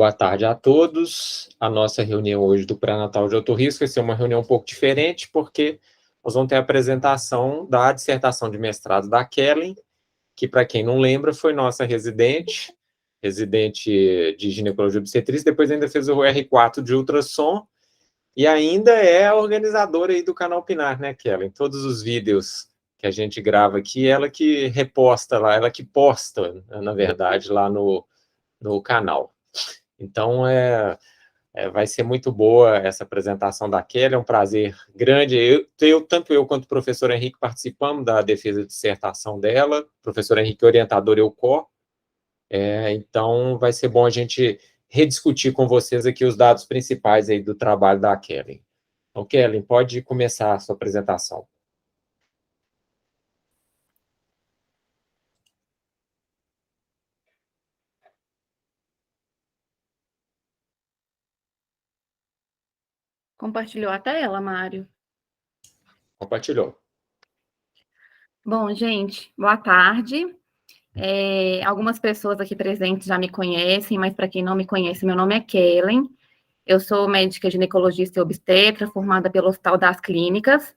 Boa tarde a todos. A nossa reunião hoje do pré-natal de alto risco vai ser uma reunião um pouco diferente, porque nós vamos ter a apresentação da dissertação de mestrado da Kellen, que, para quem não lembra, foi nossa residente de ginecologia e obstetrícia, depois ainda fez o R4 de ultrassom, e ainda é a organizadora aí do canal Pinar, né, Kellen? Todos os vídeos que a gente grava aqui, ela que reposta lá, ela que posta, na verdade, lá no canal. Então, vai ser muito boa essa apresentação da Kelly, é um prazer grande. Tanto eu quanto o professor Henrique participamos da defesa de dissertação dela, o professor Henrique é orientador EUCO, então vai ser bom a gente rediscutir com vocês aqui os dados principais aí do trabalho da Kelly. Então, Kelly, pode começar a sua apresentação. Compartilhou a tela, Mário? Compartilhou. Bom, gente, boa tarde. Algumas pessoas aqui presentes já me conhecem, mas para quem não me conhece, meu nome é Kellen. Eu sou médica ginecologista e obstetra, formada pelo Hospital das Clínicas.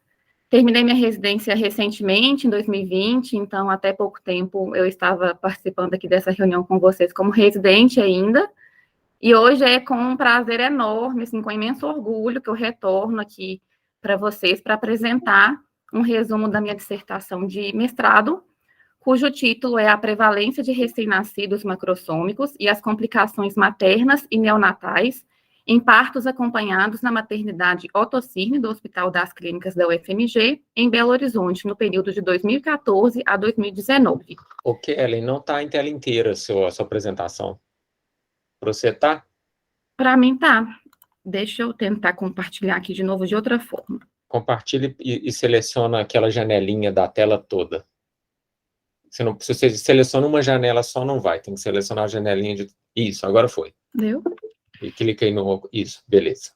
Terminei minha residência recentemente, em 2020, então até pouco tempo eu estava participando aqui dessa reunião com vocês como residente ainda. E hoje é com um prazer enorme, assim, com imenso orgulho que eu retorno aqui para vocês para apresentar um resumo da minha dissertação de mestrado, cujo título é A Prevalência de Recém-Nascidos Macrossômicos e as Complicações Maternas e Neonatais em Partos Acompanhados na Maternidade Otto Cirne, do Hospital das Clínicas da UFMG, em Belo Horizonte, no período de 2014 a 2019. Ok, Ellen, não está em tela inteira a sua apresentação. Para você tá? Para mim tá. Deixa eu tentar compartilhar aqui de novo de outra forma. Compartilhe e seleciona aquela janelinha da tela toda. Se você seleciona uma janela só, não vai. Tem que selecionar a janelinha de... Isso, agora foi. Deu? E clica aí no... Isso, beleza.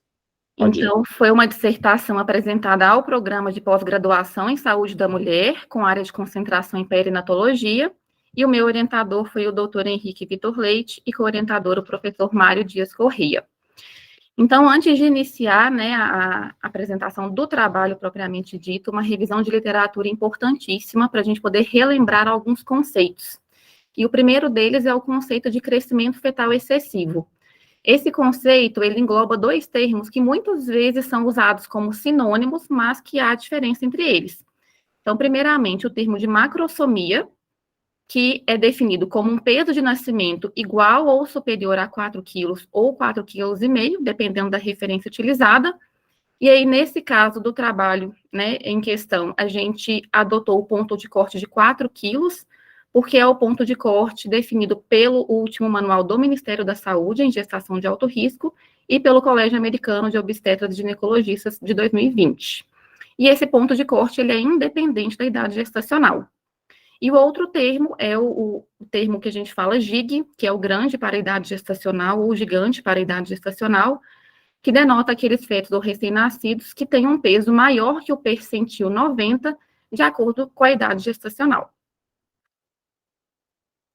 Então, foi uma dissertação apresentada ao programa de pós-graduação em saúde da mulher, com área de concentração em perinatologia, e o meu orientador foi o doutor Henrique Vitor Leite, e co-orientador o professor Mário Dias Corrêa. Então, antes de iniciar, né, a apresentação do trabalho propriamente dito, uma revisão de literatura importantíssima para a gente poder relembrar alguns conceitos. E o primeiro deles é o conceito de crescimento fetal excessivo. Esse conceito, ele engloba dois termos que muitas vezes são usados como sinônimos, mas que há diferença entre eles. Então, primeiramente, o termo de macrossomia, que é definido como um peso de nascimento igual ou superior a 4 quilos ou 4,5 kg, dependendo da referência utilizada. E aí, nesse caso do trabalho, né, em questão, a gente adotou o ponto de corte de 4 quilos, porque é o ponto de corte definido pelo último manual do Ministério da Saúde em gestação de alto risco e pelo Colégio Americano de Obstetras e Ginecologistas de 2020. E esse ponto de corte, ele é independente da idade gestacional. E o outro termo é o termo que a gente fala GIG, que é o grande para a idade gestacional ou gigante para a idade gestacional, que denota aqueles fetos ou recém-nascidos que têm um peso maior que o percentil 90, de acordo com a idade gestacional.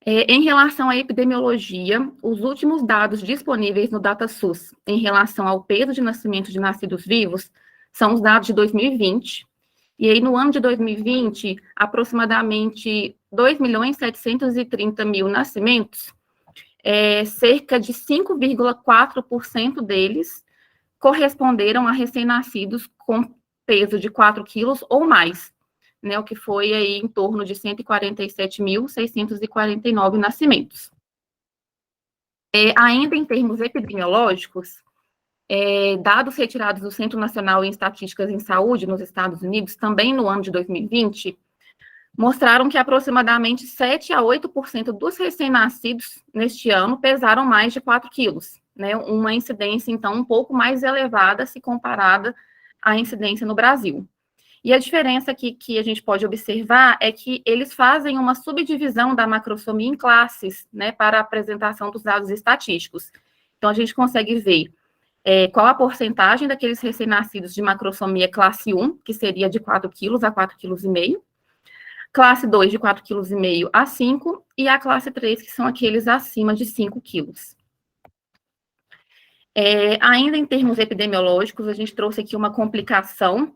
Em relação à epidemiologia, os últimos dados disponíveis no DataSUS em relação ao peso de nascimento de nascidos vivos são os dados de 2020. E aí, no ano de 2020, aproximadamente 2.730.000 nascimentos, cerca de 5,4% deles corresponderam a recém-nascidos com peso de 4 quilos ou mais, né, o que foi aí em torno de 147.649 nascimentos. Ainda em termos epidemiológicos, dados retirados do Centro Nacional em Estatísticas em Saúde nos Estados Unidos, também no ano de 2020, mostraram que aproximadamente 7 a 8% dos recém-nascidos neste ano pesaram mais de 4 quilos, né, uma incidência, então, um pouco mais elevada se comparada à incidência no Brasil. E a diferença que a gente pode observar é que eles fazem uma subdivisão da macrossomia em classes, né, para a apresentação dos dados estatísticos. Então, a gente consegue ver qual a porcentagem daqueles recém-nascidos de macrossomia classe 1, que seria de 4 quilos a 4,5 kg, classe 2 de 4,5 kg a 5, e a classe 3, que são aqueles acima de 5 quilos. Ainda em termos epidemiológicos, a gente trouxe aqui uma complicação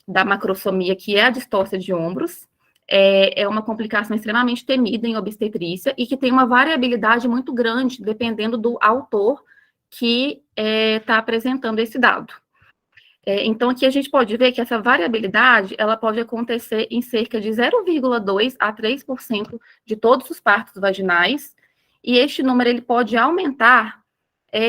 da macrosomia, que é a distócia de ombros. É uma complicação extremamente temida em obstetrícia e que tem uma variabilidade muito grande, dependendo do autor que está apresentando esse dado. Então, aqui a gente pode ver que essa variabilidade, ela pode acontecer em cerca de 0,2% a 3% de todos os partos vaginais, e este número ele pode aumentar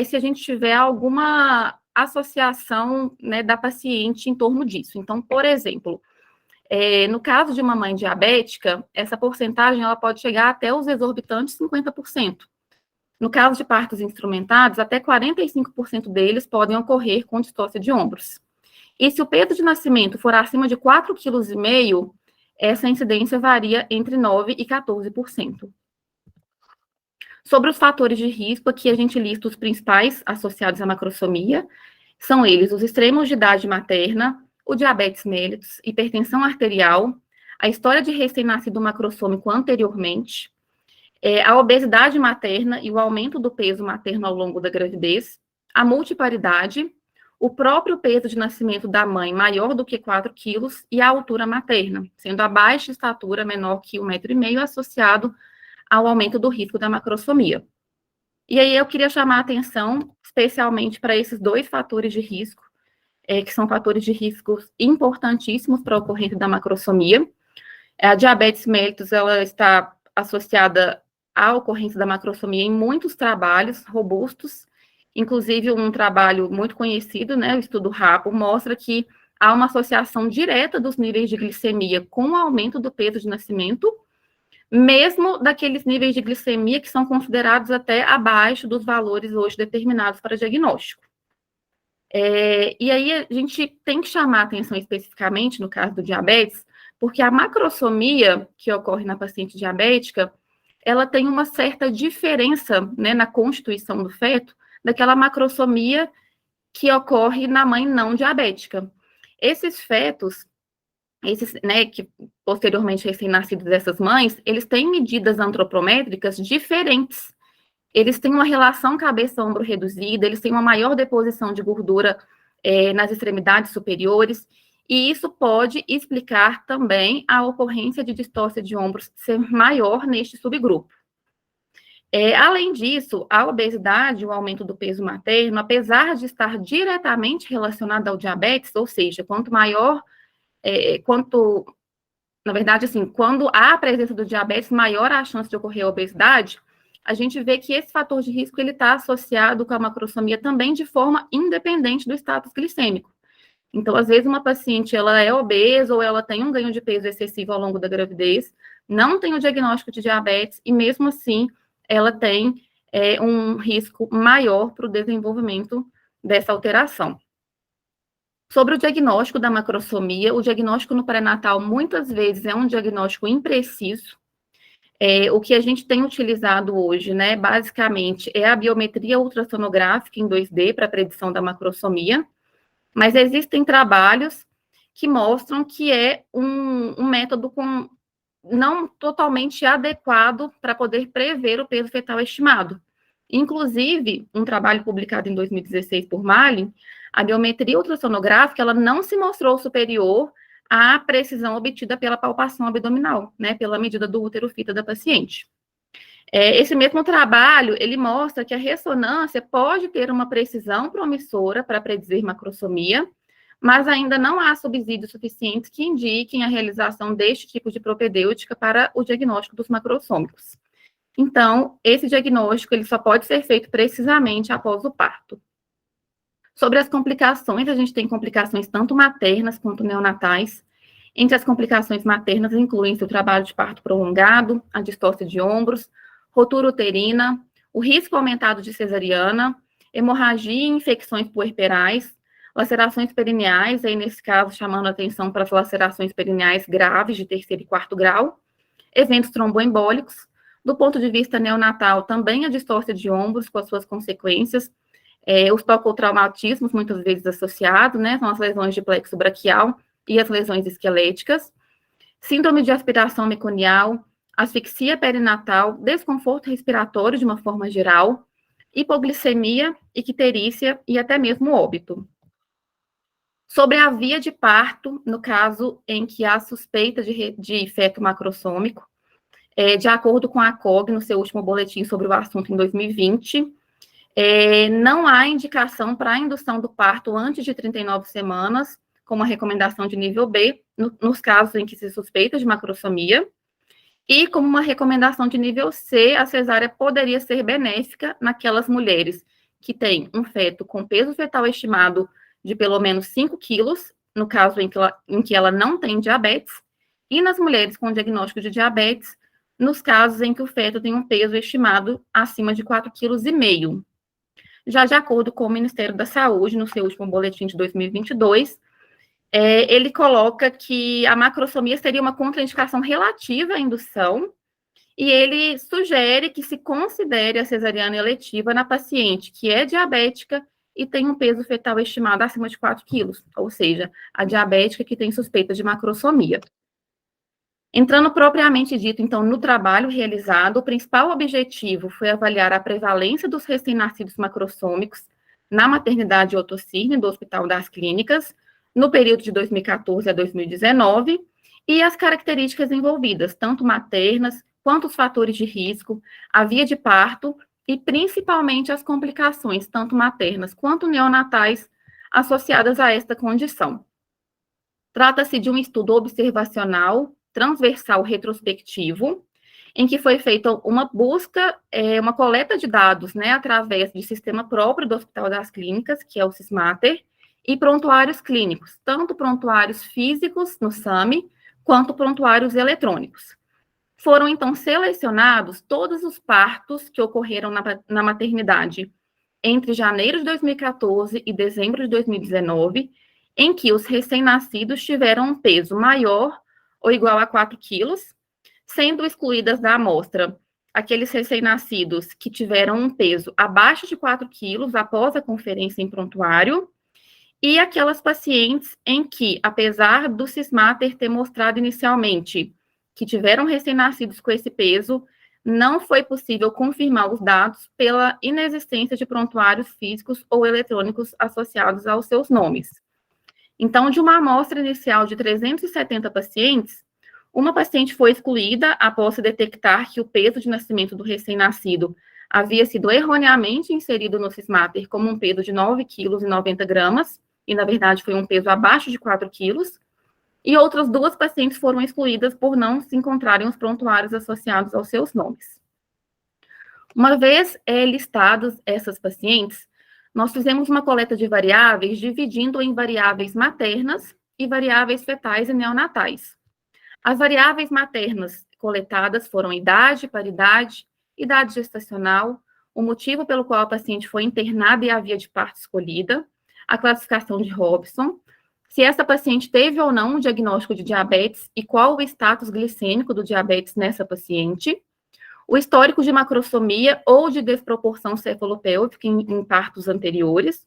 se a gente tiver alguma associação, né, da paciente em torno disso. Então, por exemplo, no caso de uma mãe diabética, essa porcentagem ela pode chegar até os exorbitantes 50%. No caso de partos instrumentados, até 45% deles podem ocorrer com distócia de ombros. E se o peso de nascimento for acima de 4,5 kg, essa incidência varia entre 9% e 14%. Sobre os fatores de risco, aqui a gente lista os principais associados à macrosomia. São eles os extremos de idade materna, o diabetes mellitus, hipertensão arterial, a história de recém-nascido macrossômico anteriormente, a obesidade materna e o aumento do peso materno ao longo da gravidez, a multiparidade, o próprio peso de nascimento da mãe maior do que 4 quilos e a altura materna, sendo a baixa estatura menor que 1,5 m associado ao aumento do risco da macrosomia. E aí eu queria chamar a atenção especialmente para esses 2 fatores de risco, que são fatores de riscos importantíssimos para a ocorrência da macrosomia. A diabetes mellitus, ela está associada à ocorrência da macrosomia em muitos trabalhos robustos, inclusive um trabalho muito conhecido, né, o estudo RAPO, mostra que há uma associação direta dos níveis de glicemia com o aumento do peso de nascimento, mesmo daqueles níveis de glicemia que são considerados até abaixo dos valores hoje determinados para diagnóstico. E aí a gente tem que chamar a atenção especificamente no caso do diabetes, porque a macrosomia que ocorre na paciente diabética, ela tem uma certa diferença, né, na constituição do feto, daquela macrosomia que ocorre na mãe não diabética. Esses fetos, né, que posteriormente recém-nascidos dessas mães, eles têm medidas antropométricas diferentes. Eles têm uma relação cabeça-ombro reduzida, eles têm uma maior deposição de gordura nas extremidades superiores, e isso pode explicar também a ocorrência de distócia de ombros ser maior neste subgrupo. Além disso, a obesidade, o aumento do peso materno, apesar de estar diretamente relacionado ao diabetes, ou seja, na verdade, assim, quando há a presença do diabetes, maior a chance de ocorrer a obesidade, a gente vê que esse fator de risco ele está associado com a macrosomia também de forma independente do status glicêmico. Então, às vezes, uma paciente ela é obesa ou ela tem um ganho de peso excessivo ao longo da gravidez, não tem o diagnóstico de diabetes e, mesmo assim, ela tem um risco maior para o desenvolvimento dessa alteração. Sobre o diagnóstico da macrosomia, o diagnóstico no pré-natal muitas vezes é um diagnóstico impreciso. O que a gente tem utilizado hoje, né, basicamente, é a biometria ultrassonográfica em 2D para predição da macrosomia, mas existem trabalhos que mostram que é um método não totalmente adequado para poder prever o peso fetal estimado. Inclusive, um trabalho publicado em 2016 por Malin, a biometria ultrassonográfica, ela não se mostrou superior à precisão obtida pela palpação abdominal, né, pela medida do útero fita da paciente. Esse mesmo trabalho, ele mostra que a ressonância pode ter uma precisão promissora para predizer macrosomia, mas ainda não há subsídios suficientes que indiquem a realização deste tipo de propedêutica para o diagnóstico dos macrossômicos. Então, esse diagnóstico ele só pode ser feito precisamente após o parto. Sobre as complicações, a gente tem complicações tanto maternas quanto neonatais. Entre as complicações maternas incluem-se o trabalho de parto prolongado, a distócia de ombros, rotura uterina, o risco aumentado de cesariana, hemorragia e infecções puerperais, lacerações perineais, aí nesse caso chamando a atenção para as lacerações perineais graves de 3º e 4º grau, eventos tromboembólicos. Do ponto de vista neonatal, também a distócia de ombros com as suas consequências, os tocotraumatismos muitas vezes associados, né, são as lesões de plexo braquial e as lesões esqueléticas, síndrome de aspiração meconial, asfixia perinatal, desconforto respiratório de uma forma geral, hipoglicemia, icterícia e até mesmo óbito. Sobre a via de parto, no caso em que há suspeita de feto macrossômico, de acordo com a COG, no seu último boletim sobre o assunto em 2020, não há indicação para a indução do parto antes de 39 semanas, como a recomendação de nível B, nos casos em que se suspeita de macrossomia, e como uma recomendação de nível C, a cesárea poderia ser benéfica naquelas mulheres que têm um feto com peso fetal estimado de pelo menos 5 quilos, no caso em que ela não tem diabetes, e nas mulheres com diagnóstico de diabetes, nos casos em que o feto tem um peso estimado acima de 4,5 kg. Já de acordo com o Ministério da Saúde, no seu último boletim de 2022, ele coloca que a macrossomia seria uma contraindicação relativa à indução, e ele sugere que se considere a cesariana eletiva na paciente que é diabética e tem um peso fetal estimado acima de 4 quilos, ou seja, a diabética que tem suspeita de macrossomia. Entrando propriamente dito, então, no trabalho realizado, o principal objetivo foi avaliar a prevalência dos recém-nascidos macrossômicos na maternidade Otto Cirne, do Hospital das Clínicas, no período de 2014 a 2019, e as características envolvidas, tanto maternas, quanto os fatores de risco, a via de parto e principalmente as complicações, tanto maternas quanto neonatais, associadas a esta condição. Trata-se de um estudo observacional, transversal retrospectivo, em que foi feita uma busca, uma coleta de dados, através de sistema próprio do Hospital das Clínicas, que é o Sysmater, e prontuários clínicos, tanto prontuários físicos no SAMI, quanto prontuários eletrônicos. Foram, então, selecionados todos os partos que ocorreram na maternidade entre janeiro de 2014 e dezembro de 2019, em que os recém-nascidos tiveram um peso maior ou igual a 4 quilos, sendo excluídas da amostra aqueles recém-nascidos que tiveram um peso abaixo de 4 quilos após a conferência em prontuário, e aquelas pacientes em que, apesar do Sysmater ter mostrado inicialmente que tiveram recém-nascidos com esse peso, não foi possível confirmar os dados pela inexistência de prontuários físicos ou eletrônicos associados aos seus nomes. Então, de uma amostra inicial de 370 pacientes, uma paciente foi excluída após se detectar que o peso de nascimento do recém-nascido havia sido erroneamente inserido no Sysmater como um peso de 9,90 kg, e, na verdade, foi um peso abaixo de 4 quilos, e outras 2 pacientes foram excluídas por não se encontrarem os prontuários associados aos seus nomes. Uma vez listadas essas pacientes, nós fizemos uma coleta de variáveis, dividindo em variáveis maternas e variáveis fetais e neonatais. As variáveis maternas coletadas foram idade, paridade, idade gestacional, o motivo pelo qual a paciente foi internada e a via de parto escolhida, a classificação de Robson, se essa paciente teve ou não um diagnóstico de diabetes e qual o status glicêmico do diabetes nessa paciente, o histórico de macrossomia ou de desproporção cefalopélvica em partos anteriores,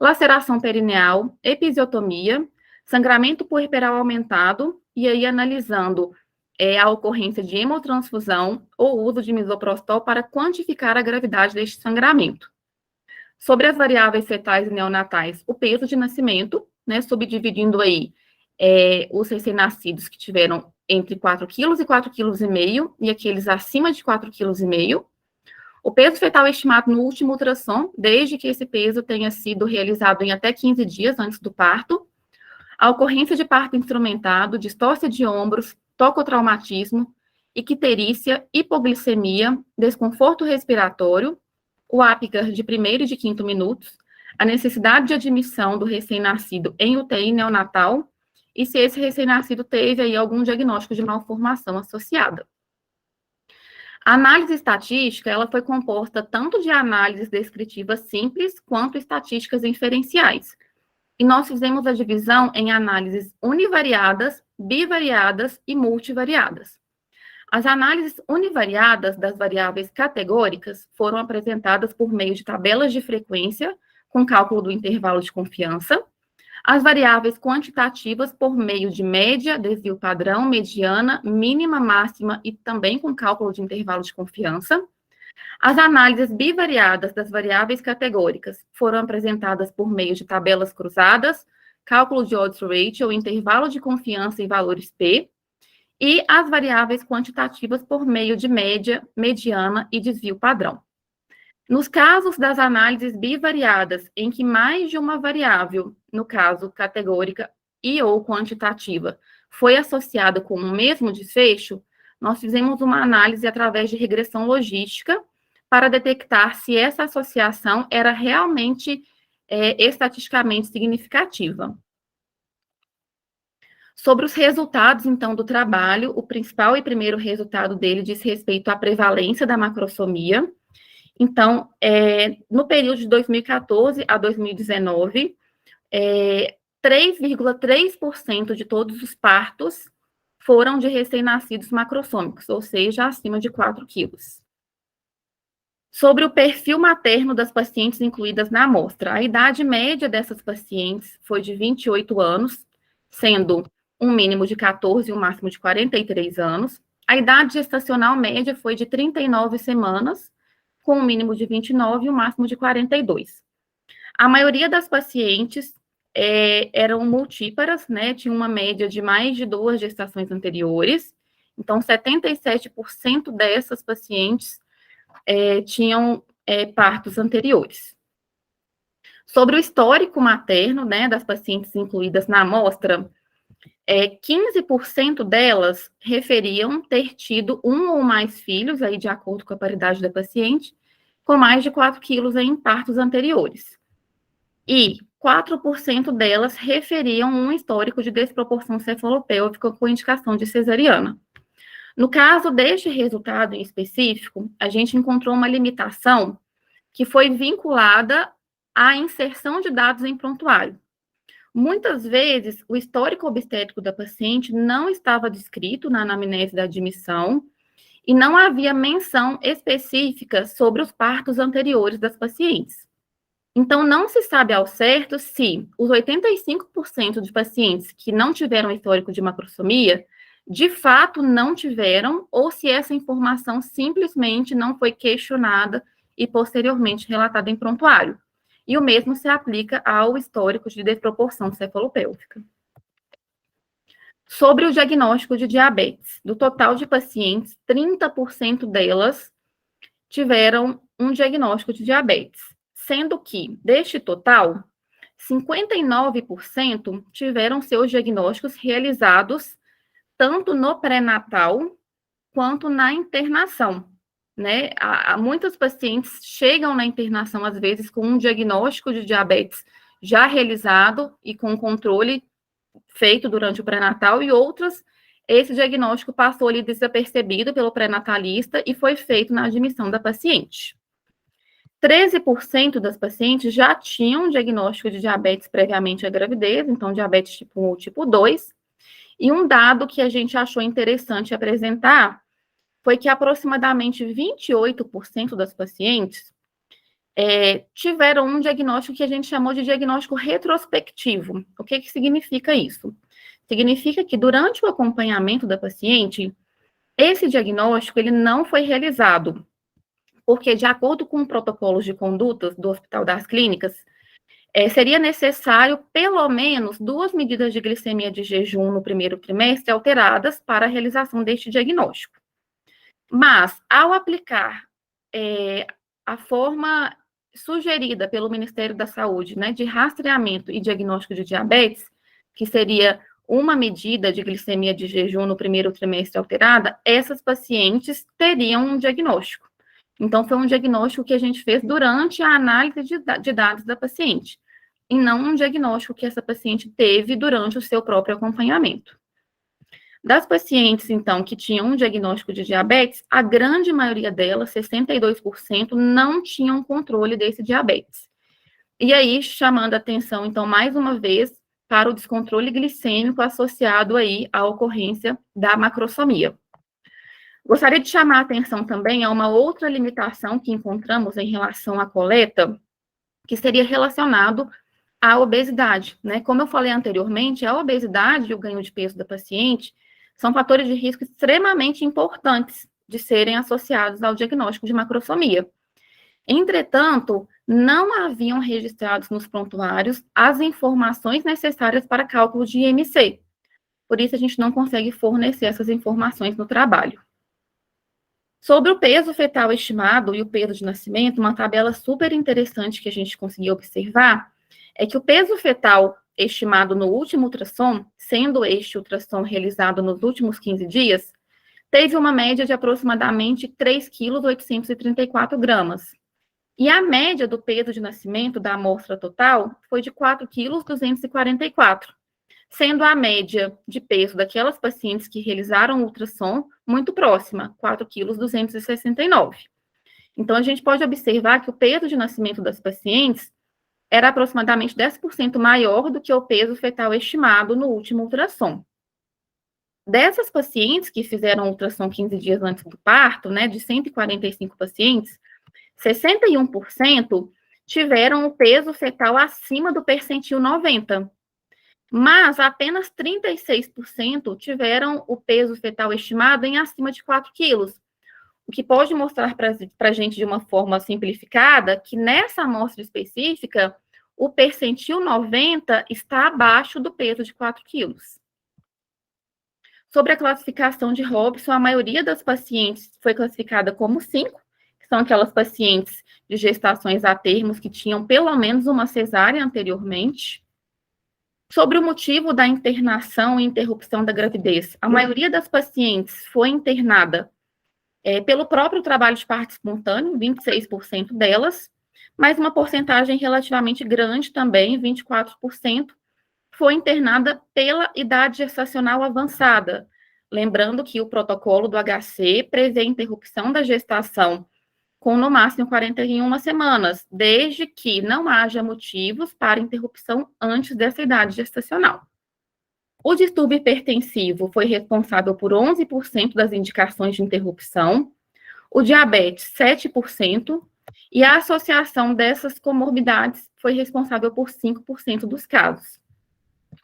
laceração perineal, episiotomia, sangramento puerperal aumentado, e aí analisando a ocorrência de hemotransfusão ou uso de misoprostol para quantificar a gravidade deste sangramento. Sobre as variáveis fetais e neonatais, o peso de nascimento, subdividindo aí os recém-nascidos que tiveram entre 4 quilos e 4,5 kg, e aqueles acima de 4,5 kg. O peso fetal estimado no último ultrassom, desde que esse peso tenha sido realizado em até 15 dias antes do parto. A ocorrência de parto instrumentado, distócia de ombros, tocotraumatismo, icterícia, hipoglicemia, desconforto respiratório, o Apgar de 1º e de 5º minutos, a necessidade de admissão do recém-nascido em UTI neonatal, e se esse recém-nascido teve aí algum diagnóstico de malformação associada. A análise estatística, ela foi composta tanto de análises descritivas simples, quanto estatísticas inferenciais. E nós fizemos a divisão em análises univariadas, bivariadas e multivariadas. As análises univariadas das variáveis categóricas foram apresentadas por meio de tabelas de frequência, com cálculo do intervalo de confiança. As variáveis quantitativas por meio de média, desvio padrão, mediana, mínima, máxima e também com cálculo de intervalo de confiança. As análises bivariadas das variáveis categóricas foram apresentadas por meio de tabelas cruzadas, cálculo de odds ratio, intervalo de confiança e valores P, e as variáveis quantitativas por meio de média, mediana e desvio padrão. Nos casos das análises bivariadas, em que mais de uma variável, no caso categórica e ou quantitativa, foi associada com o mesmo desfecho, nós fizemos uma análise através de regressão logística para detectar se essa associação era realmente estatisticamente significativa. Sobre os resultados, então, do trabalho, o principal e primeiro resultado dele diz respeito à prevalência da macrosomia. Então, no período de 2014 a 2019, 3,3% de todos os partos foram de recém-nascidos macrossômicos, ou seja, acima de 4 quilos. Sobre o perfil materno das pacientes incluídas na amostra, a idade média dessas pacientes foi de 28 anos, sendo um mínimo de 14 e um máximo de 43 anos. A idade gestacional média foi de 39 semanas, com um mínimo de 29 e um máximo de 42. A maioria das pacientes eram multíparas, né, tinha uma média de mais de 2 gestações anteriores, então 77% dessas pacientes tinham partos anteriores. Sobre o histórico materno, né, das pacientes incluídas na amostra, 15% delas referiam ter tido um ou mais filhos, aí de acordo com a paridade da paciente, com mais de 4 quilos em partos anteriores. E 4% delas referiam um histórico de desproporção cefalopélvica com indicação de cesariana. No caso deste resultado em específico, a gente encontrou uma limitação que foi vinculada à inserção de dados em prontuário. Muitas vezes, o histórico obstétrico da paciente não estava descrito na anamnese da admissão e não havia menção específica sobre os partos anteriores das pacientes. Então, não se sabe ao certo se os 85% de pacientes que não tiveram histórico de macrosomia, de fato não tiveram, ou se essa informação simplesmente não foi questionada e posteriormente relatada em prontuário. E o mesmo se aplica ao histórico de desproporção cefalopélvica. Sobre o diagnóstico de diabetes, do total de pacientes, 30% delas tiveram um diagnóstico de diabetes, sendo que, deste total, 59% tiveram seus diagnósticos realizados tanto no pré-natal quanto na internação, né? Muitos pacientes chegam na internação, às vezes, com um diagnóstico de diabetes já realizado e com controle feito durante o pré-natal, e outras, esse diagnóstico passou ali desapercebido pelo pré-natalista e foi feito na admissão da paciente. 13% das pacientes já tinham diagnóstico de diabetes previamente à gravidez, então diabetes tipo 1 ou tipo 2, e um dado que a gente achou interessante apresentar foi que aproximadamente 28% das pacientes tiveram um diagnóstico que a gente chamou de diagnóstico retrospectivo. O que significa isso? Significa que durante o acompanhamento da paciente, esse diagnóstico ele não foi realizado, porque de acordo com protocolos de condutas do Hospital das Clínicas, seria necessário pelo menos 2 medidas de glicemia de jejum no primeiro trimestre alteradas para a realização deste diagnóstico. Mas, ao aplicar a forma sugerida pelo Ministério da Saúde, né, de rastreamento e diagnóstico de diabetes, que seria uma medida de glicemia de jejum no primeiro trimestre alterada, essas pacientes teriam um diagnóstico. Então, foi um diagnóstico que a gente fez durante a análise de dados da paciente, e não um diagnóstico que essa paciente teve durante o seu próprio acompanhamento. Das pacientes, então, que tinham um diagnóstico de diabetes, a grande maioria delas, 62%, não tinham controle desse diabetes. E aí, chamando a atenção, então, mais uma vez, para o descontrole glicêmico associado aí à ocorrência da macrosomia. Gostaria de chamar a atenção também a uma outra limitação que encontramos em relação à coleta, que seria relacionado à obesidade, né? Como eu falei anteriormente, a obesidade e o ganho de peso da paciente são fatores de risco extremamente importantes de serem associados ao diagnóstico de macrosomia. Entretanto, não haviam registrados nos prontuários as informações necessárias para cálculo de IMC. Por isso, a gente não consegue fornecer essas informações no trabalho. Sobre o peso fetal estimado e o peso de nascimento, uma tabela super interessante que a gente conseguiu observar é que o peso fetal estimado no último ultrassom, sendo este ultrassom realizado nos últimos 15 dias, teve uma média de aproximadamente 3,834 kg. E a média do peso de nascimento da amostra total foi de 4,244 kg, sendo a média de peso daquelas pacientes que realizaram o ultrassom muito próxima, 4,269 kg. Então, a gente pode observar que o peso de nascimento das pacientes era aproximadamente 10% maior do que o peso fetal estimado no último ultrassom. Dessas pacientes que fizeram ultrassom 15 dias antes do parto, né, de 145 pacientes, 61% tiveram o peso fetal acima do percentil 90, mas apenas 36% tiveram o peso fetal estimado em acima de 4 quilos, o que pode mostrar para a gente de uma forma simplificada que nessa amostra específica, o percentil 90 está abaixo do peso de 4 quilos. Sobre a classificação de Robson, a maioria das pacientes foi classificada como 5, que são aquelas pacientes de gestações a termos que tinham pelo menos uma cesárea anteriormente. Sobre o motivo da internação e interrupção da gravidez, a maioria das pacientes foi internada pelo próprio trabalho de parto espontâneo, 26% delas, mas uma porcentagem relativamente grande também, 24%, foi internada pela idade gestacional avançada. Lembrando que o protocolo do HC prevê interrupção da gestação com no máximo 41 semanas, desde que não haja motivos para interrupção antes dessa idade gestacional. O distúrbio hipertensivo foi responsável por 11% das indicações de interrupção, o diabetes, 7%, e a associação dessas comorbidades foi responsável por 5% dos casos.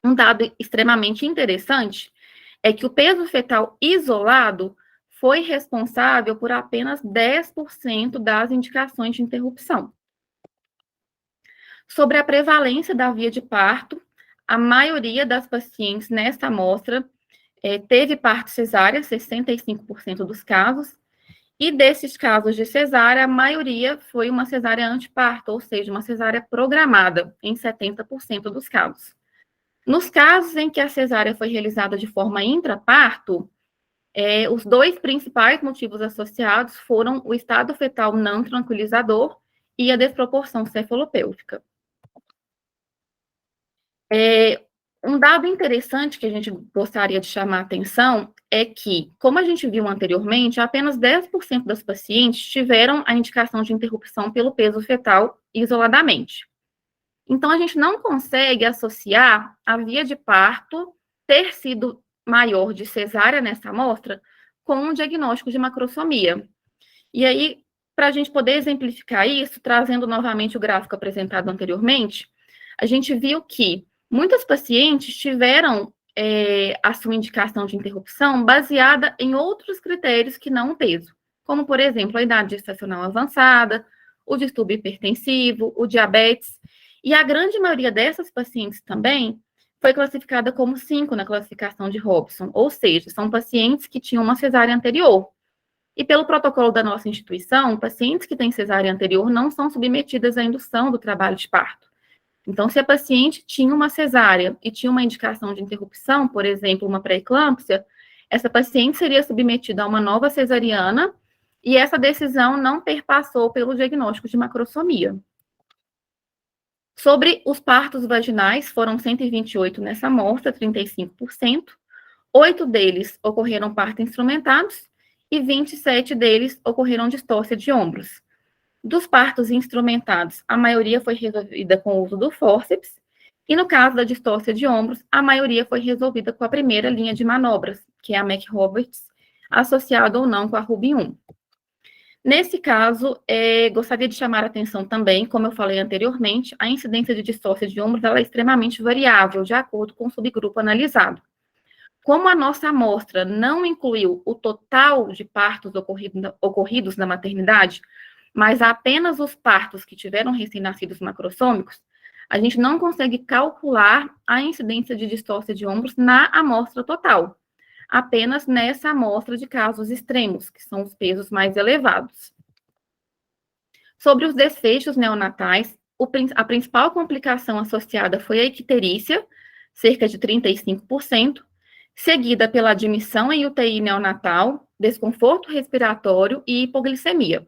Um dado extremamente interessante é que o peso fetal isolado foi responsável por apenas 10% das indicações de interrupção. Sobre a prevalência da via de parto, a maioria das pacientes nesta amostra teve parto cesárea, 65% dos casos, e desses casos de cesárea, a maioria foi uma cesárea anteparto, ou seja, uma cesárea programada, em 70% dos casos. Nos casos em que a cesárea foi realizada de forma intraparto, os dois principais motivos associados foram o estado fetal não tranquilizador e a desproporção cefalopélvica. Um dado interessante que a gente gostaria de chamar a atenção é que, como a gente viu anteriormente, apenas 10% das pacientes tiveram a indicação de interrupção pelo peso fetal isoladamente. Então, a gente não consegue associar a via de parto ter sido maior de cesárea nessa amostra com um diagnóstico de macrosomia. E aí, para a gente poder exemplificar isso, trazendo novamente o gráfico apresentado anteriormente, a gente viu que muitas pacientes tiveram a sua indicação de interrupção baseada em outros critérios que não o peso, como, por exemplo, a idade gestacional avançada, o distúrbio hipertensivo, o diabetes, e a grande maioria dessas pacientes também foi classificada como 5 na classificação de Robson, ou seja, são pacientes que tinham uma cesárea anterior. E pelo protocolo da nossa instituição, pacientes que têm cesárea anterior não são submetidas à indução do trabalho de parto. Então, se a paciente tinha uma cesárea e tinha uma indicação de interrupção, por exemplo, uma pré-eclâmpsia, essa paciente seria submetida a uma nova cesariana e essa decisão não perpassou pelo diagnóstico de macrosomia. Sobre os partos vaginais, foram 128 nessa amostra, 35%. 8 deles ocorreram parto instrumentados e 27 deles ocorreram distócia de ombros. Dos partos instrumentados, a maioria foi resolvida com o uso do fórceps, e no caso da distócia de ombros, a maioria foi resolvida com a primeira linha de manobras, que é a Mac-Roberts, associada ou não com a Ruby-1. Nesse caso, gostaria de chamar a atenção também, como eu falei anteriormente, a incidência de distócia de ombros ela é extremamente variável, de acordo com o subgrupo analisado. Como a nossa amostra não incluiu o total de partos ocorridos na maternidade, mas apenas os partos que tiveram recém-nascidos macrossômicos, a gente não consegue calcular a incidência de distócia de ombros na amostra total, apenas nessa amostra de casos extremos, que são os pesos mais elevados. Sobre os desfechos neonatais, a principal complicação associada foi a icterícia, cerca de 35%, seguida pela admissão em UTI neonatal, desconforto respiratório e hipoglicemia.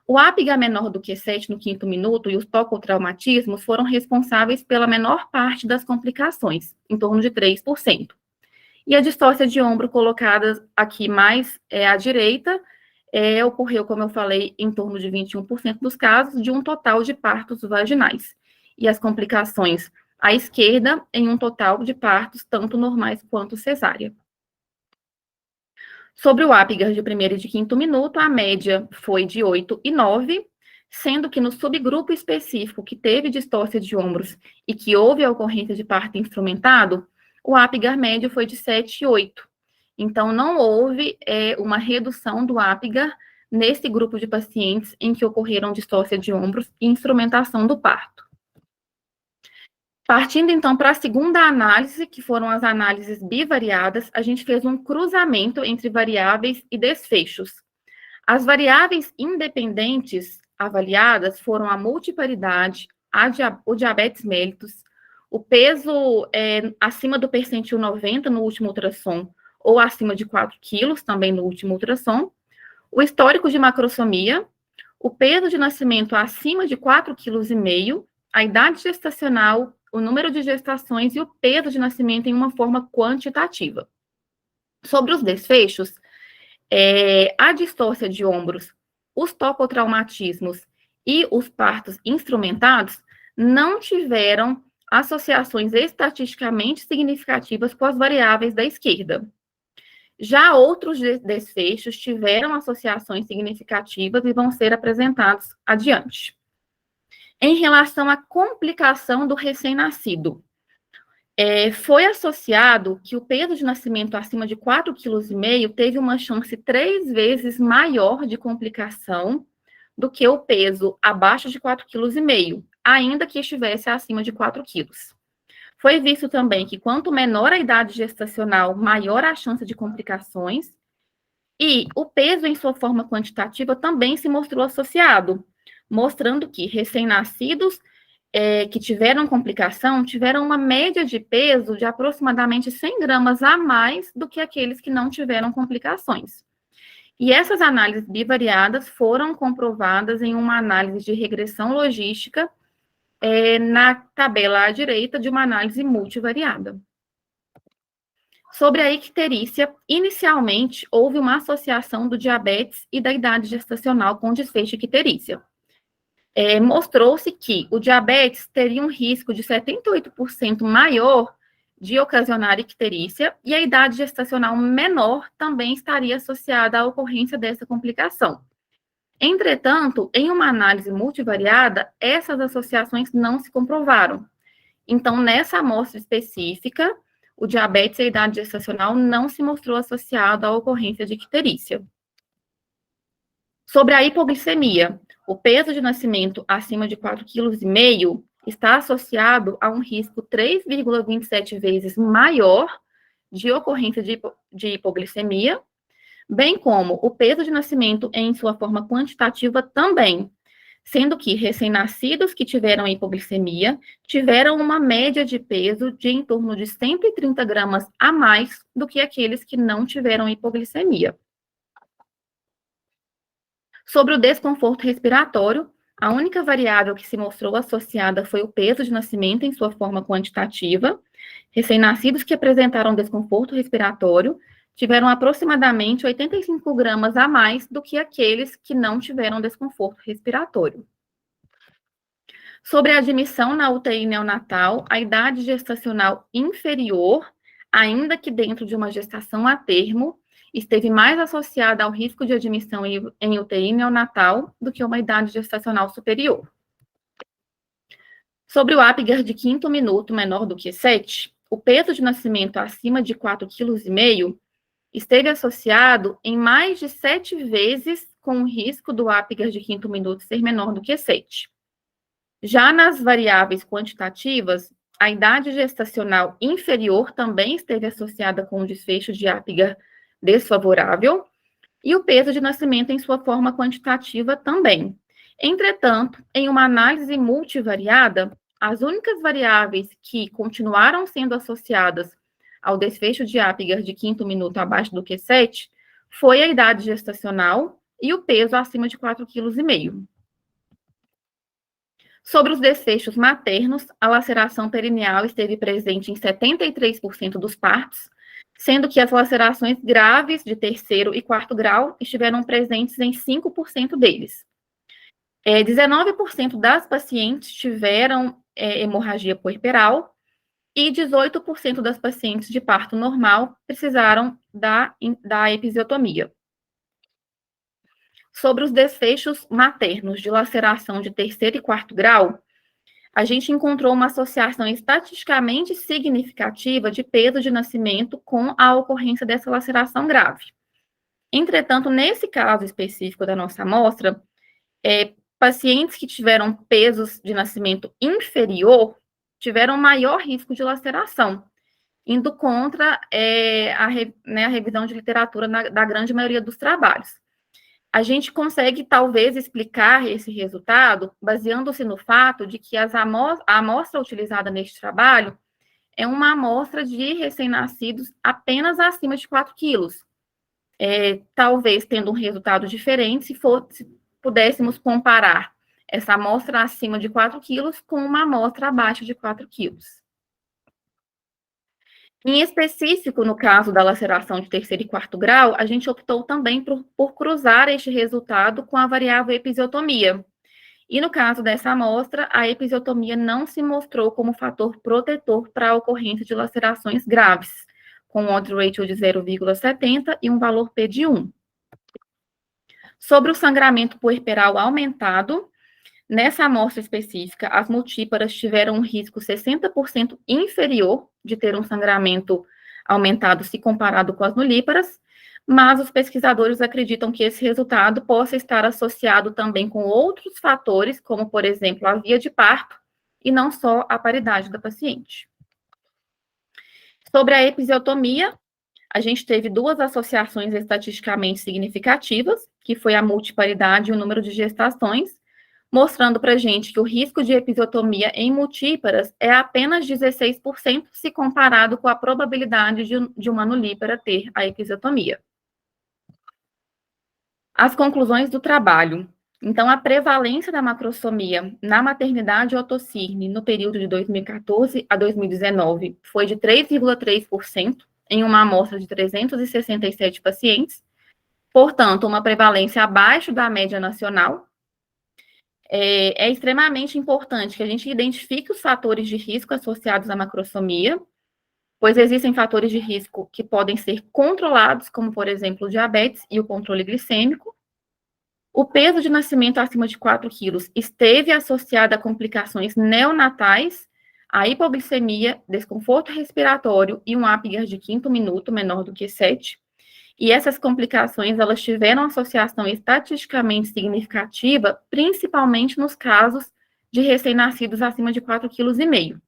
O ápiga menor do que 7 no 5º minuto e os tocotraumatismos foram responsáveis pela menor parte das complicações, em torno de 3%. E a distócia de ombro colocada aqui mais à direita, ocorreu, como eu falei, em torno de 21% dos casos, de um total de partos vaginais. E as complicações à esquerda, em um total de partos, tanto normais quanto cesárea. Sobre o Apgar de 1º e de 5º minuto, a média foi de 8 e 9, sendo que no subgrupo específico que teve distócia de ombros e que houve a ocorrência de parto instrumentado, o Apgar médio foi de 7 e 8. Então, não houve uma redução do Apgar nesse grupo de pacientes em que ocorreram distócia de ombros e instrumentação do parto. Partindo, então, para a segunda análise, que foram as análises bivariadas, a gente fez um cruzamento entre variáveis e desfechos. As variáveis independentes avaliadas foram a multiparidade, o diabetes mellitus, o peso acima do percentil 90 no último ultrassom, ou acima de 4 quilos, também no último ultrassom, o histórico de macrosomia, o peso de nascimento acima de 4,5 kg, a idade gestacional, o número de gestações e o peso de nascimento em uma forma quantitativa. Sobre os desfechos, a distócia de ombros, os tocotraumatismos e os partos instrumentados não tiveram associações estatisticamente significativas com as variáveis da esquerda. Já outros desfechos tiveram associações significativas e vão ser apresentados adiante. Em relação à complicação do recém-nascido, foi associado que o peso de nascimento acima de 4,5 kg teve uma chance 3 vezes maior de complicação do que o peso abaixo de 4,5 kg, ainda que estivesse acima de 4 kg. Foi visto também que quanto menor a idade gestacional, maior a chance de complicações, e o peso em sua forma quantitativa também se mostrou associado, mostrando que recém-nascidos que tiveram complicação tiveram uma média de peso de aproximadamente 100 gramas a mais do que aqueles que não tiveram complicações. E essas análises bivariadas foram comprovadas em uma análise de regressão logística na tabela à direita de uma análise multivariada. Sobre a icterícia, inicialmente houve uma associação do diabetes e da idade gestacional com desfecho de icterícia. Mostrou-se que o diabetes teria um risco de 78% maior de ocasionar icterícia e a idade gestacional menor também estaria associada à ocorrência dessa complicação. Entretanto, em uma análise multivariada, essas associações não se comprovaram. Então, nessa amostra específica, o diabetes e a idade gestacional não se mostrou associado à ocorrência de icterícia. Sobre a hipoglicemia, o peso de nascimento acima de 4,5 kg está associado a um risco 3,27 vezes maior de ocorrência de hipoglicemia, bem como o peso de nascimento em sua forma quantitativa também, sendo que recém-nascidos que tiveram hipoglicemia tiveram uma média de peso de em torno de 130 gramas a mais do que aqueles que não tiveram hipoglicemia. Sobre o desconforto respiratório, a única variável que se mostrou associada foi o peso de nascimento em sua forma quantitativa. Recém-nascidos que apresentaram desconforto respiratório tiveram aproximadamente 85 gramas a mais do que aqueles que não tiveram desconforto respiratório. Sobre a admissão na UTI neonatal, a idade gestacional inferior, ainda que dentro de uma gestação a termo, esteve mais associada ao risco de admissão em UTI neonatal do que uma idade gestacional superior. Sobre o Apgar de 5º minuto menor do que 7, o peso de nascimento acima de 4,5 kg esteve associado em mais de 7 vezes com o risco do Apgar de quinto minuto ser menor do que 7. Já nas variáveis quantitativas, a idade gestacional inferior também esteve associada com o desfecho de Apgar desfavorável, e o peso de nascimento em sua forma quantitativa também. Entretanto, em uma análise multivariada, as únicas variáveis que continuaram sendo associadas ao desfecho de Apgar de quinto minuto abaixo do que 7 foi a idade gestacional e o peso acima de 4,5 kg. Sobre os desfechos maternos, a laceração perineal esteve presente em 73% dos partos, sendo que as lacerações graves de terceiro e quarto grau estiveram presentes em 5% deles. 19% das pacientes tiveram hemorragia puerperal e 18% das pacientes de parto normal precisaram da episiotomia. Sobre os desfechos maternos de laceração de terceiro e quarto grau, a gente encontrou uma associação estatisticamente significativa de peso de nascimento com a ocorrência dessa laceração grave. Entretanto, nesse caso específico da nossa amostra, pacientes que tiveram pesos de nascimento inferior tiveram maior risco de laceração, indo contra a revisão de literatura da grande maioria dos trabalhos. A gente consegue, talvez, explicar esse resultado baseando-se no fato de que a amostra utilizada neste trabalho é uma amostra de recém-nascidos apenas acima de 4 quilos. Talvez tendo um resultado diferente se pudéssemos comparar essa amostra acima de 4 quilos com uma amostra abaixo de 4 quilos. Em específico, no caso da laceração de terceiro e quarto grau, a gente optou também por cruzar este resultado com a variável episiotomia. E no caso dessa amostra, a episiotomia não se mostrou como fator protetor para a ocorrência de lacerações graves, com um odds ratio de 0,70 e um valor P de 1. Sobre o sangramento puerperal aumentado, nessa amostra específica, as multíparas tiveram um risco 60% inferior de ter um sangramento aumentado se comparado com as nulíparas, mas os pesquisadores acreditam que esse resultado possa estar associado também com outros fatores, como, por exemplo, a via de parto, e não só a paridade da paciente. Sobre a episiotomia, a gente teve duas associações estatisticamente significativas, que foi a multiparidade e o número de gestações, mostrando para a gente que o risco de episiotomia em multíparas é apenas 16% se comparado com a probabilidade de uma nulípara ter a episiotomia. As conclusões do trabalho. Então, a prevalência da macrosomia na maternidade Otto-Cirne no período de 2014 a 2019 foi de 3,3% em uma amostra de 367 pacientes, portanto, uma prevalência abaixo da média nacional. É extremamente importante que a gente identifique os fatores de risco associados à macrosomia, pois existem fatores de risco que podem ser controlados, como, por exemplo, o diabetes e o controle glicêmico. O peso de nascimento acima de 4 quilos esteve associado a complicações neonatais, a hipoglicemia, desconforto respiratório e um Apgar de quinto minuto menor do que 7. E essas complicações, elas tiveram associação estatisticamente significativa, principalmente nos casos de recém-nascidos acima de 4,5 kg.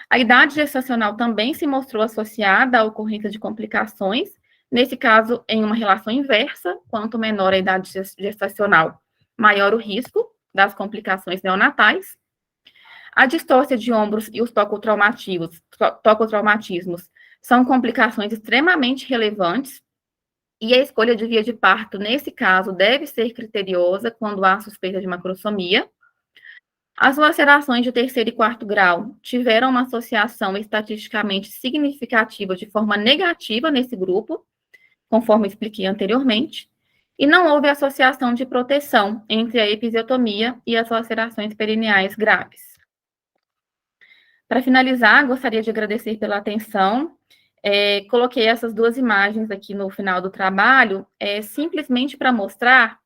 A idade gestacional também se mostrou associada à ocorrência de complicações, nesse caso, em uma relação inversa, quanto menor a idade gestacional, maior o risco das complicações neonatais. A distócia de ombros e os tocotraumatismos são complicações extremamente relevantes, e a escolha de via de parto, nesse caso, deve ser criteriosa quando há suspeita de macrosomia. As lacerações de terceiro e quarto grau tiveram uma associação estatisticamente significativa de forma negativa nesse grupo, conforme expliquei anteriormente, e não houve associação de proteção entre a episiotomia e as lacerações perineais graves. Para finalizar, gostaria de agradecer pela atenção. Coloquei essas duas imagens aqui no final do trabalho, simplesmente para mostrar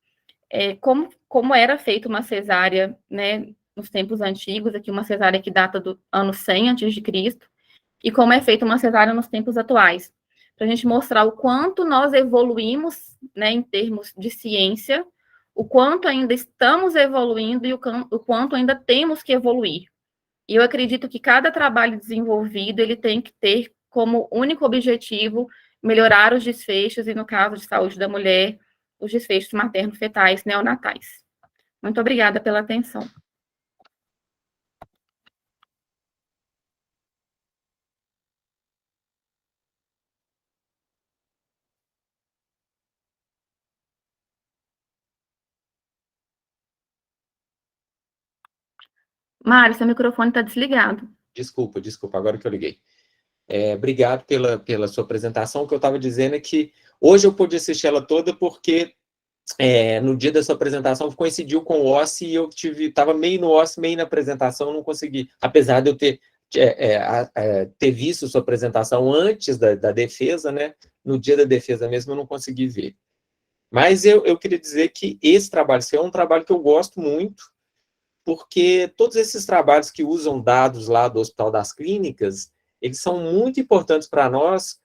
como era feita uma cesárea, né, nos tempos antigos, aqui uma cesárea que data do ano 100 a.C., e como é feita uma cesárea nos tempos atuais, para a gente mostrar o quanto nós evoluímos, né, em termos de ciência, o quanto ainda estamos evoluindo e o quanto ainda temos que evoluir. E eu acredito que cada trabalho desenvolvido, ele tem que ter como único objetivo melhorar os desfechos, e no caso de saúde da mulher, os desfechos materno-fetais neonatais. Muito obrigada pela atenção. Mário, seu microfone está desligado. Desculpa, agora que eu liguei. Obrigado pela sua apresentação. O que eu estava dizendo é que hoje eu pude assistir ela toda porque no dia da sua apresentação coincidiu com o OSCE e eu estava meio no OSCE, meio na apresentação, não consegui, apesar de eu ter visto sua apresentação antes da defesa, né? No dia da defesa mesmo eu não consegui ver. Mas eu queria dizer que esse trabalho seu é um trabalho que eu gosto muito, porque todos esses trabalhos que usam dados lá do Hospital das Clínicas, eles são muito importantes para nós,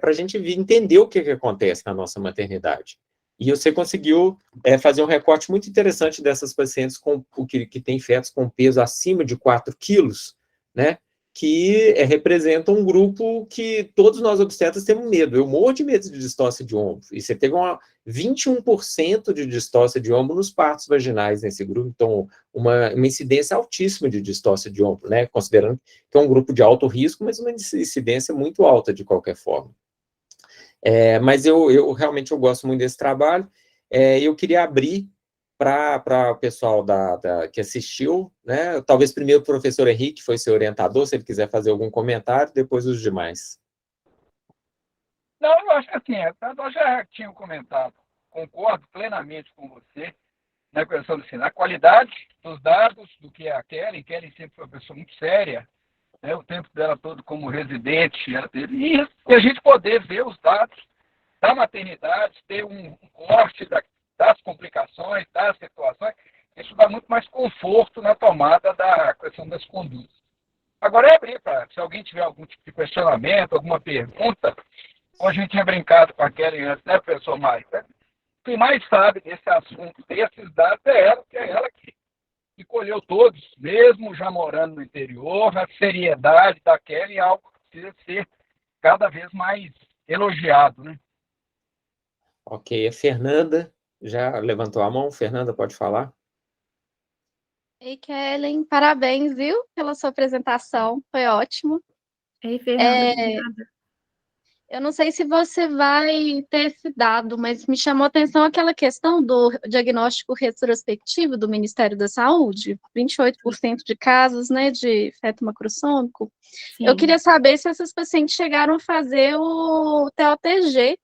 para a gente entender o que acontece na nossa maternidade. E você conseguiu fazer um recorte muito interessante dessas pacientes que têm fetos com peso acima de 4 quilos, né? Que representam um grupo que todos nós obstetras temos medo. Eu morro de medo de distócia de ombro. E você teve 21% de distócia de ombro nos partos vaginais nesse grupo. Então, uma incidência altíssima de distócia de ombro, né? Considerando que é um grupo de alto risco, mas uma incidência muito alta de qualquer forma. Mas eu realmente gosto muito desse trabalho. Eu queria abrir para o pessoal que assistiu, né? Talvez primeiro o professor Henrique, que foi seu orientador, se ele quiser fazer algum comentário, depois os demais. Não, eu acho que assim, nós já tínhamos comentado, concordo plenamente com você, na questão assim, a qualidade dos dados do que é a Kellen sempre foi uma pessoa muito séria, né, o tempo dela todo como residente, e a gente poder ver os dados da maternidade, ter um corte das complicações, das situações, isso dá muito mais conforto na tomada da questão das condutas. Agora é abrir para, se alguém tiver algum tipo de questionamento, alguma pergunta, como a gente tinha brincado com a Kellen antes, né, professor Mário? Quem mais sabe desse assunto, desses dados, é ela, que é ela que colheu todos, mesmo já morando no interior, a seriedade da Kellen é algo que precisa ser cada vez mais elogiado, né? Ok, a Fernanda já levantou a mão. Fernanda, pode falar? Ei, Kellen, parabéns, viu, pela sua apresentação, foi ótimo. Ei, Fernanda, obrigada. Eu não sei se você vai ter esse dado, mas me chamou a atenção aquela questão do diagnóstico retrospectivo do Ministério da Saúde, 28% de casos, né, de feto macrossômico. Sim. Eu queria saber se essas pacientes chegaram a fazer o TOTG.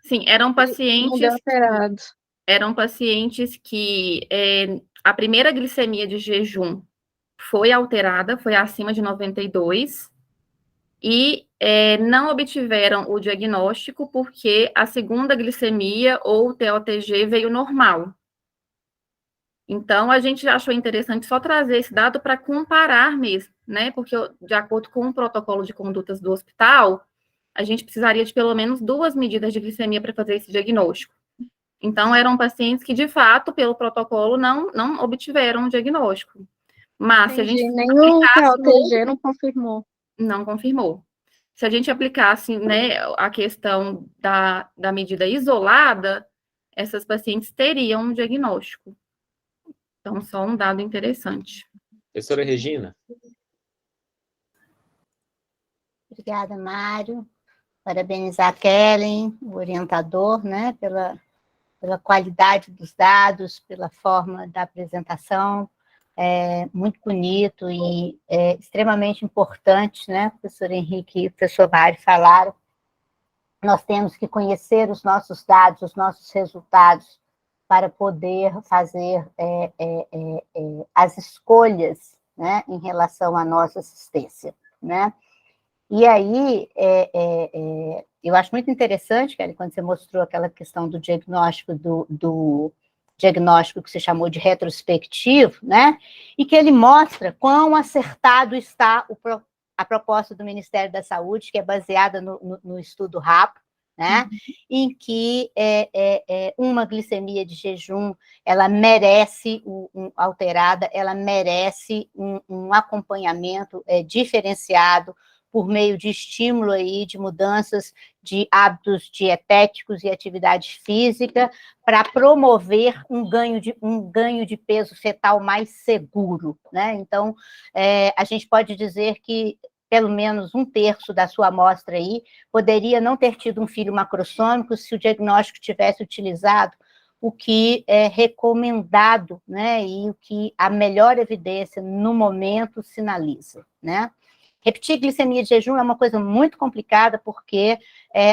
Sim, eram pacientes que a primeira glicemia de jejum foi alterada, foi acima de 92, e não obtiveram o diagnóstico porque a segunda glicemia ou TOTG veio normal. Então, a gente achou interessante só trazer esse dado para comparar mesmo, né? Porque, de acordo com o protocolo de condutas do hospital, a gente precisaria de pelo menos 2 medidas de glicemia para fazer esse diagnóstico. Então, eram pacientes que, de fato, pelo protocolo, não obtiveram o diagnóstico. Mas, se a gente nem o TOTG não confirmou. Não confirmou. Se a gente aplicasse, né, a questão da medida isolada, essas pacientes teriam um diagnóstico. Então, só um dado interessante. Professora Regina. Obrigada, Mário. Parabenizar a Kellen, o orientador, né, pela qualidade dos dados, pela forma da apresentação, muito bonito e extremamente importante, né, o professor Henrique e o professor Mário falaram. Nós temos que conhecer os nossos dados, os nossos resultados, para poder fazer as escolhas, né, em relação à nossa assistência, né? E aí, eu acho muito interessante, Kelly, quando você mostrou aquela questão do diagnóstico do diagnóstico que se chamou de retrospectivo, né? E que ele mostra quão acertado está a proposta do Ministério da Saúde, que é baseada no estudo RAPO, né? Em que uma glicemia de jejum, ela merece, alterada, ela merece um acompanhamento diferenciado, por meio de estímulo aí, de mudanças de hábitos dietéticos e atividade física, para promover um ganho de peso fetal mais seguro, né? Então, a gente pode dizer que pelo menos 1/3 da sua amostra aí poderia não ter tido um filho macrossômico se o diagnóstico tivesse utilizado o que é recomendado, né? E o que a melhor evidência no momento sinaliza, né? Repetir glicemia de jejum é uma coisa muito complicada, porque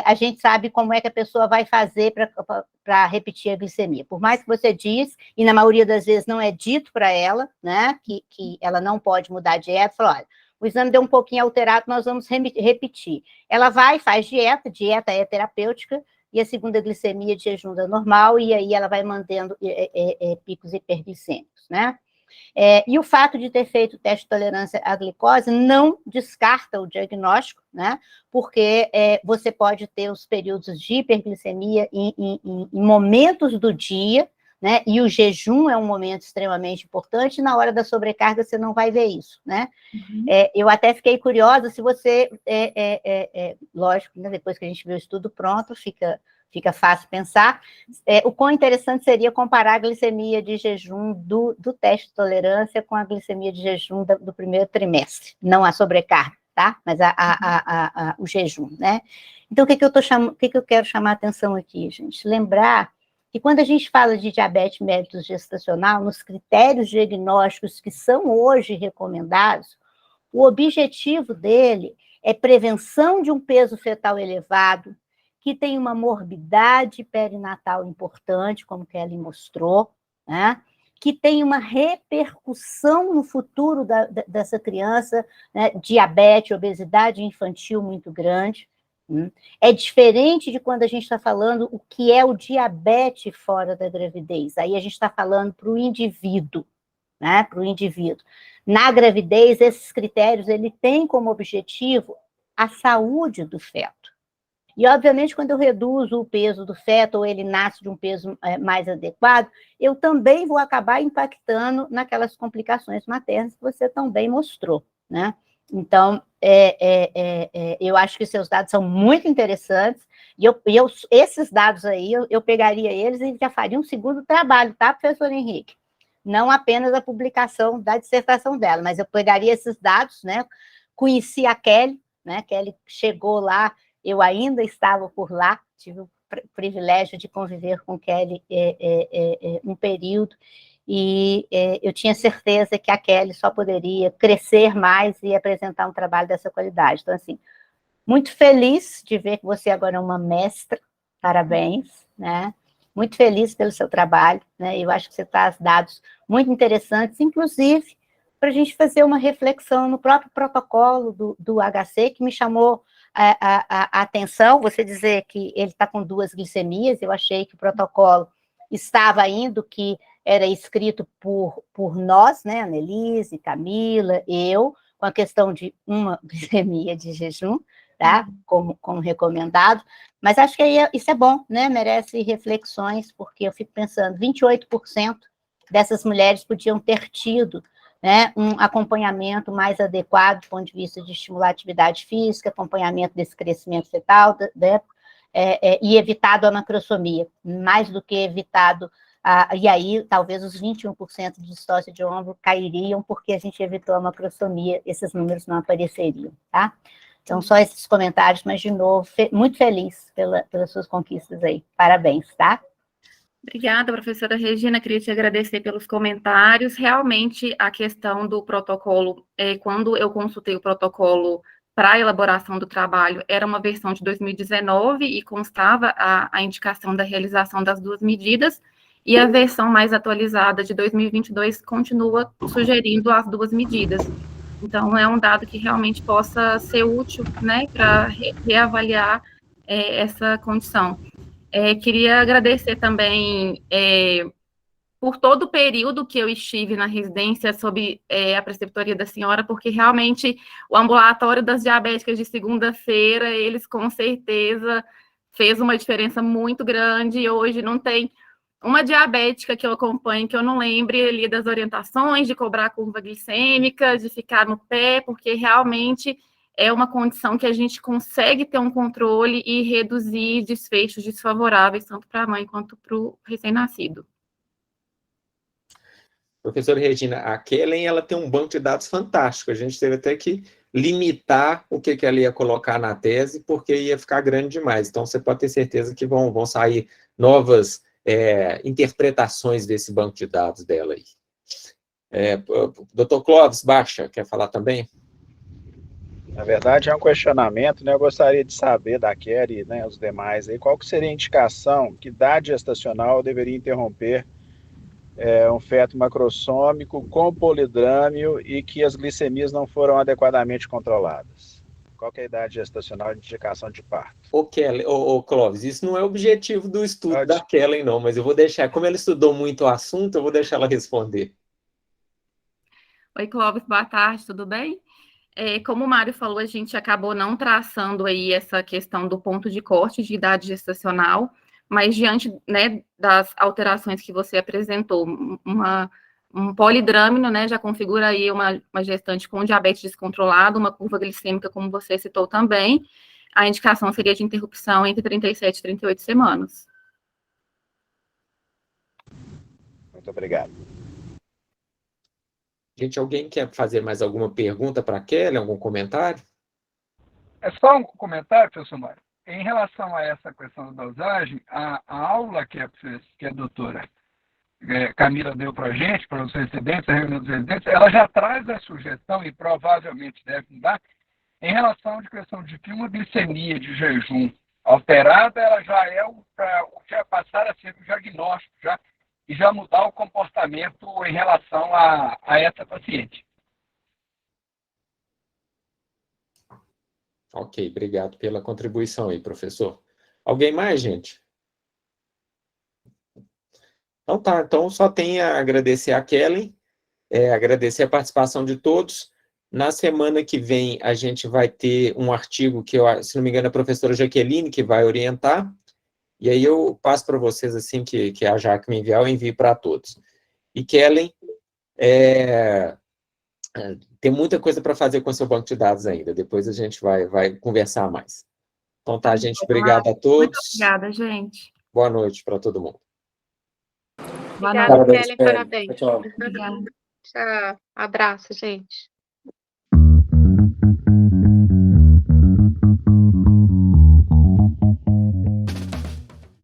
a gente sabe como é que a pessoa vai fazer para repetir a glicemia. Por mais que você diz, e na maioria das vezes não é dito para ela, né, que ela não pode mudar a dieta, fala, olha, o exame deu um pouquinho alterado, nós vamos repetir. Ela vai, faz dieta é terapêutica, e a segunda glicemia de jejum dá normal, e aí ela vai mantendo picos hiperglicêmicos, né? E o fato de ter feito o teste de tolerância à glicose não descarta o diagnóstico, né? Porque você pode ter os períodos de hiperglicemia em momentos do dia, né? E o jejum é um momento extremamente importante, e na hora da sobrecarga você não vai ver isso, né? Eu até fiquei curiosa se você, lógico, né, depois que a gente vê o estudo pronto, fica fácil pensar, o quão interessante seria comparar a glicemia de jejum do teste de tolerância com a glicemia de jejum do primeiro trimestre, não a sobrecarga, tá? Mas o jejum, né? Então, o que eu quero chamar a atenção aqui, gente? Lembrar que quando a gente fala de diabetes mellitus gestacional, nos critérios diagnósticos que são hoje recomendados, o objetivo dele é prevenção de um peso fetal elevado, que tem uma morbidade perinatal importante, como Kelly mostrou, né? Que tem uma repercussão no futuro dessa criança, né? Diabetes, obesidade infantil muito grande. É diferente de quando a gente está falando o que é o diabetes fora da gravidez. Aí a gente está falando para o indivíduo, né? Para o indivíduo. Na gravidez, esses critérios, ele tem como objetivo a saúde do feto. E, obviamente, quando eu reduzo o peso do feto, ou ele nasce de um peso mais adequado, eu também vou acabar impactando naquelas complicações maternas que você também mostrou, né? Então, eu acho que seus dados são muito interessantes, e esses dados aí, eu pegaria eles e já faria um segundo trabalho, tá, professor Henrique? Não apenas a publicação da dissertação dela, mas eu pegaria esses dados, né? Conheci a Kelly, né? Kelly chegou lá, eu ainda estava por lá, tive o privilégio de conviver com Kelly um período, e eu tinha certeza que a Kelly só poderia crescer mais e apresentar um trabalho dessa qualidade. Então, assim, muito feliz de ver que você agora é uma mestra, parabéns, né? Muito feliz pelo seu trabalho, né? Eu acho que você traz dados muito interessantes, inclusive para a gente fazer uma reflexão no próprio protocolo do HC, que me chamou a atenção, você dizer que ele está com 2 glicemias, eu achei que o protocolo estava indo, que era escrito por nós, né, Annelise, Camila, eu, com a questão de uma glicemia de jejum, tá, como recomendado, mas acho que isso é bom, né, merece reflexões, porque eu fico pensando, 28% dessas mulheres podiam ter tido, né, um acompanhamento mais adequado do ponto de vista de estimular a atividade física, acompanhamento desse crescimento fetal, né, e evitado a macrosomia, mais do que evitado, e aí talvez os 21% de distócia de ombro cairiam, porque a gente evitou a macrosomia, esses números não apareceriam, tá? Então, só esses comentários, mas, de novo, muito feliz pelas suas conquistas aí. Parabéns, tá? Obrigada, professora Regina, queria te agradecer pelos comentários. Realmente, a questão do protocolo, quando eu consultei o protocolo para a elaboração do trabalho, era uma versão de 2019 e constava a indicação da realização das 2 medidas, e a versão mais atualizada de 2022 continua sugerindo as 2 medidas. Então, é um dado que realmente possa ser útil, né, para reavaliar essa condição. Queria agradecer também por todo o período que eu estive na residência sob a preceptoria da senhora, porque realmente o ambulatório das diabéticas de segunda-feira, eles com certeza fez uma diferença muito grande, e hoje não tem uma diabética que eu acompanho que eu não lembre ali das orientações de cobrar a curva glicêmica, de ficar no pé, porque realmente é uma condição que a gente consegue ter um controle e reduzir desfechos desfavoráveis, tanto para a mãe quanto para o recém-nascido. Professora Regina, a Kellen, ela tem um banco de dados fantástico. A gente teve até que limitar o que ela ia colocar na tese, porque ia ficar grande demais. Então, você pode ter certeza que vão sair novas interpretações desse banco de dados dela aí. Dr. Clóvis Baixa, quer falar também? Na verdade, é um questionamento, né? Eu gostaria de saber da Kelly, né, os demais, aí, qual que seria a indicação, que idade gestacional eu deveria interromper um feto macrossômico com polidrâmio e que as glicemias não foram adequadamente controladas? Qual que é a idade gestacional de indicação de parto? Clóvis, isso não é objetivo do estudo da Kellen, não, mas eu vou deixar, como ela estudou muito o assunto, eu vou deixar ela responder. Oi, Clóvis, boa tarde, tudo bem? Como o Mário falou, a gente acabou não traçando aí essa questão do ponto de corte de idade gestacional, mas diante, né, das alterações que você apresentou, um polidrâmino, né, já configura aí uma gestante com diabetes descontrolado, uma curva glicêmica, como você citou também, a indicação seria de interrupção entre 37 e 38 semanas. Muito obrigado. Gente, alguém quer fazer mais alguma pergunta para a Kelly, algum comentário? É só um comentário, professor Mário. Em relação a essa questão da dosagem, a aula que a doutora Camila deu para a gente, para os residentes, a reunião dos residentes, ela já traz a sugestão, e provavelmente deve mudar, em relação à questão de que uma glicemia de jejum alterada, ela já passar a ser o diagnóstico, e já mudar o comportamento em relação a essa paciente. Ok, obrigado pela contribuição aí, professor. Alguém mais, gente? Então tá, então só tem a agradecer a Kellen, agradecer a participação de todos. Na semana que vem, a gente vai ter um artigo que, se não me engano, a professora Jaqueline que vai orientar, e aí eu passo para vocês, assim que a Jaque me enviar, eu envio para todos. E Kellen, tem muita coisa para fazer com o seu banco de dados ainda, depois a gente vai conversar mais. Então tá, gente, obrigado a todos. Muito obrigada, gente. Boa noite para todo mundo. Obrigada, Kelly, parabéns. Tchau. Tchau, abraço, gente.